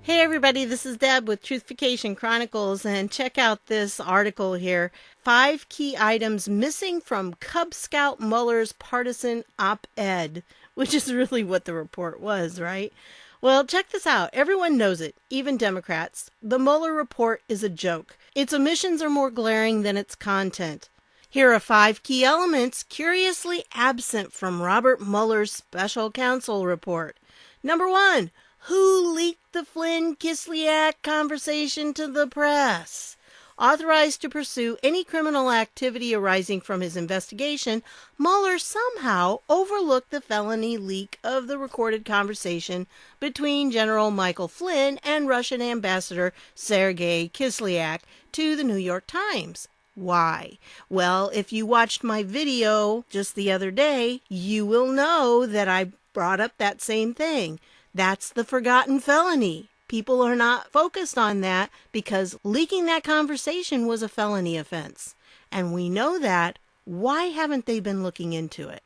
Hey everybody, this is Deb with Truthification Chronicles, and check out this article here. 5 key items missing from Cub Scout Mueller's partisan op-ed, which is really what the report was, right? Well, check this out. Everyone knows it, even Democrats. The Mueller report is a joke. Its omissions are more glaring than its content. Here are 5 key elements curiously absent from Robert Mueller's special counsel report. Number 1. Who leaked the Flynn-Kislyak conversation to the press? Authorized to pursue any criminal activity arising from his investigation, Mueller somehow overlooked the felony leak of the recorded conversation between General Michael Flynn and Russian Ambassador Sergei Kislyak to the New York Times. Why? Well, if you watched my video just the other day, you will know that I brought up that same thing. That's the forgotten felony. People are not focused on that because leaking that conversation was a felony offense. And we know that. Why haven't they been looking into it?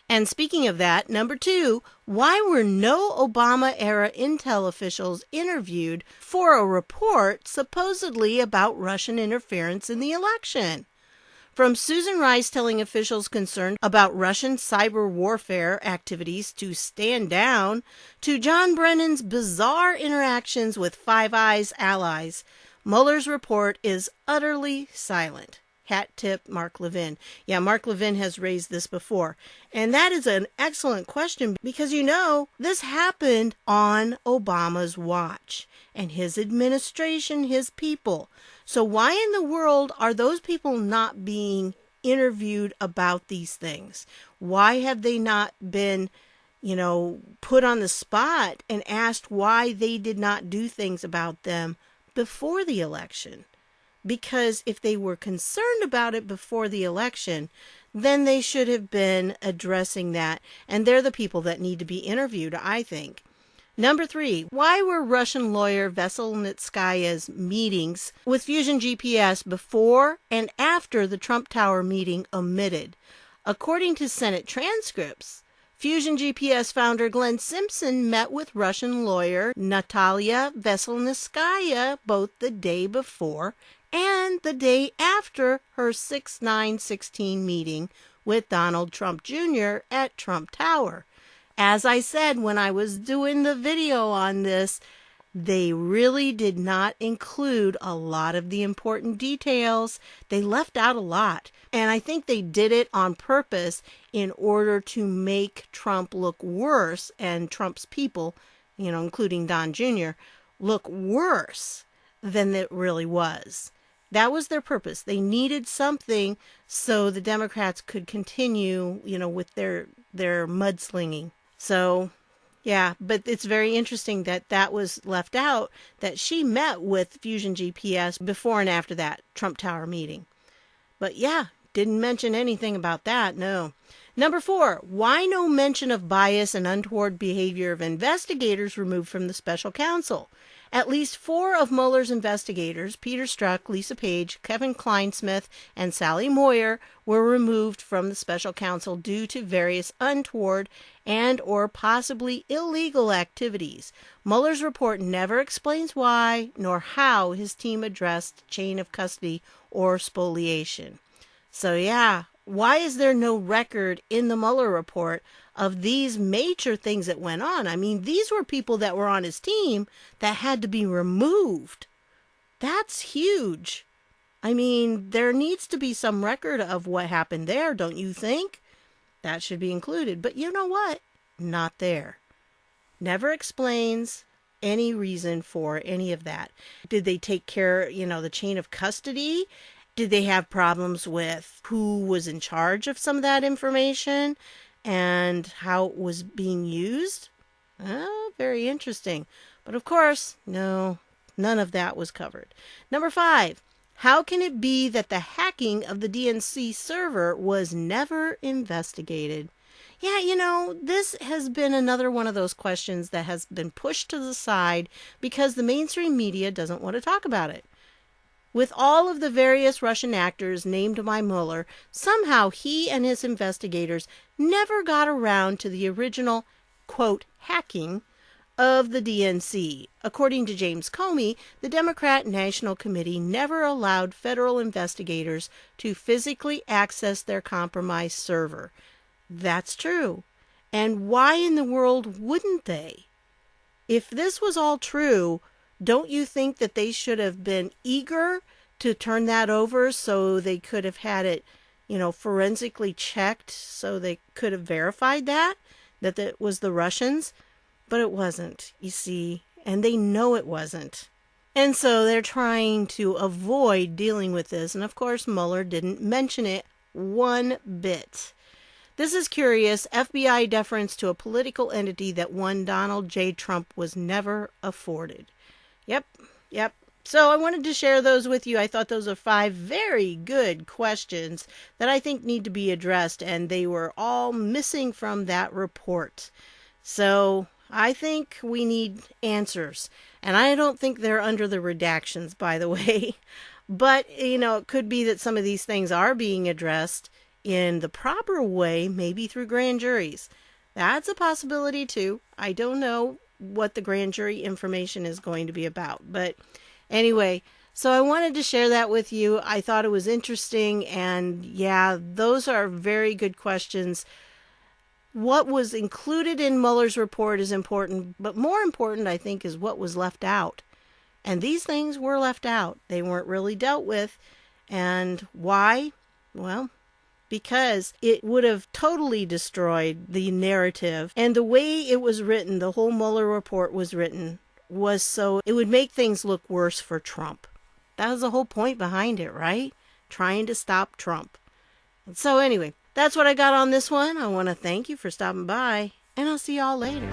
And speaking of that, number 2, why were no Obama-era intel officials interviewed for a report supposedly about Russian interference in the election? From Susan Rice telling officials concerned about Russian cyber warfare activities to stand down, to John Brennan's bizarre interactions with Five Eyes allies, Mueller's report is utterly silent. Hat tip, Mark Levin. Yeah, Mark Levin has raised this before. And that is an excellent question because, this happened on Obama's watch and his administration, his people. So why in the world are those people not being interviewed about these things? Why have they not been, put on the spot and asked why they did not do things about them before the election? Because if they were concerned about it before the election, then they should have been addressing that. And they're the people that need to be interviewed, I think. Number 3, why were Russian lawyer Veselnitskaya's meetings with Fusion GPS before and after the Trump Tower meeting omitted? According to Senate transcripts, Fusion GPS founder Glenn Simpson met with Russian lawyer Natalia Veselnitskaya both the day before and the day after her 6/9/16 meeting with Donald Trump Jr. at Trump Tower. As I said when I was doing the video on this, they really did not include a lot of the important details. They left out a lot. And I think they did it on purpose in order to make Trump look worse and Trump's people, including Don Jr., look worse than it really was. That was their purpose. They needed something so the Democrats could continue, with their mudslinging. So, yeah, but it's very interesting that was left out, that she met with Fusion GPS before and after that Trump Tower meeting. But yeah, didn't mention anything about that, no. Number 4, why no mention of bias and untoward behavior of investigators removed from the special counsel? At least 4 of Mueller's investigators, Peter Strzok, Lisa Page, Kevin Kleinsmith, and Sally Mueller, were removed from the special counsel due to various untoward and or possibly illegal activities. Mueller's report never explains why nor how his team addressed chain of custody or spoliation. So yeah, why is there no record in the Mueller report of these major things that went on? I mean, these were people that were on his team that had to be removed. That's huge. I mean, there needs to be some record of what happened there, don't you think? That should be included. But you know what? Not there. Never explains any reason for any of that. Did they take care, the chain of custody? Did they have problems with who was in charge of some of that information and how it was being used? Very interesting. But of course, no, none of that was covered. Number 5, how can it be that the hacking of the DNC server was never investigated? Yeah, this has been another one of those questions that has been pushed to the side because the mainstream media doesn't want to talk about it. With all of the various Russian actors named by Mueller, somehow he and his investigators never got around to the original, quote, hacking of the DNC. According to James Comey, the Democrat National Committee never allowed federal investigators to physically access their compromised server. That's true. And why in the world wouldn't they? If this was all true, don't you think that they should have been eager to turn that over so they could have had it, forensically checked so they could have verified that it was the Russians? But it wasn't, you see, and they know it wasn't. And so they're trying to avoid dealing with this. And of course, Mueller didn't mention it one bit. This is curious. FBI deference to a political entity that one Donald J. Trump was never afforded. Yep. So I wanted to share those with you. I thought those are 5 very good questions that I think need to be addressed, and they were all missing from that report. So I think we need answers, and I don't think they're under the redactions, by the way. But, it could be that some of these things are being addressed in the proper way, maybe through grand juries. That's a possibility, too. I don't know what the grand jury information is going to be about, but anyway, so I wanted to share that with you. I thought it was interesting, and yeah, those are very good questions. What was included in Mueller's report is important, but more important, I think, is what was left out. And these things were left out. They weren't really dealt with. And why? Well, because it would have totally destroyed the narrative. And the way it was written, the whole Mueller report was written, was so it would make things look worse for Trump. That was the whole point behind it, right? Trying to stop Trump. And so anyway, that's what I got on this one. I want to thank you for stopping by, and I'll see y'all later.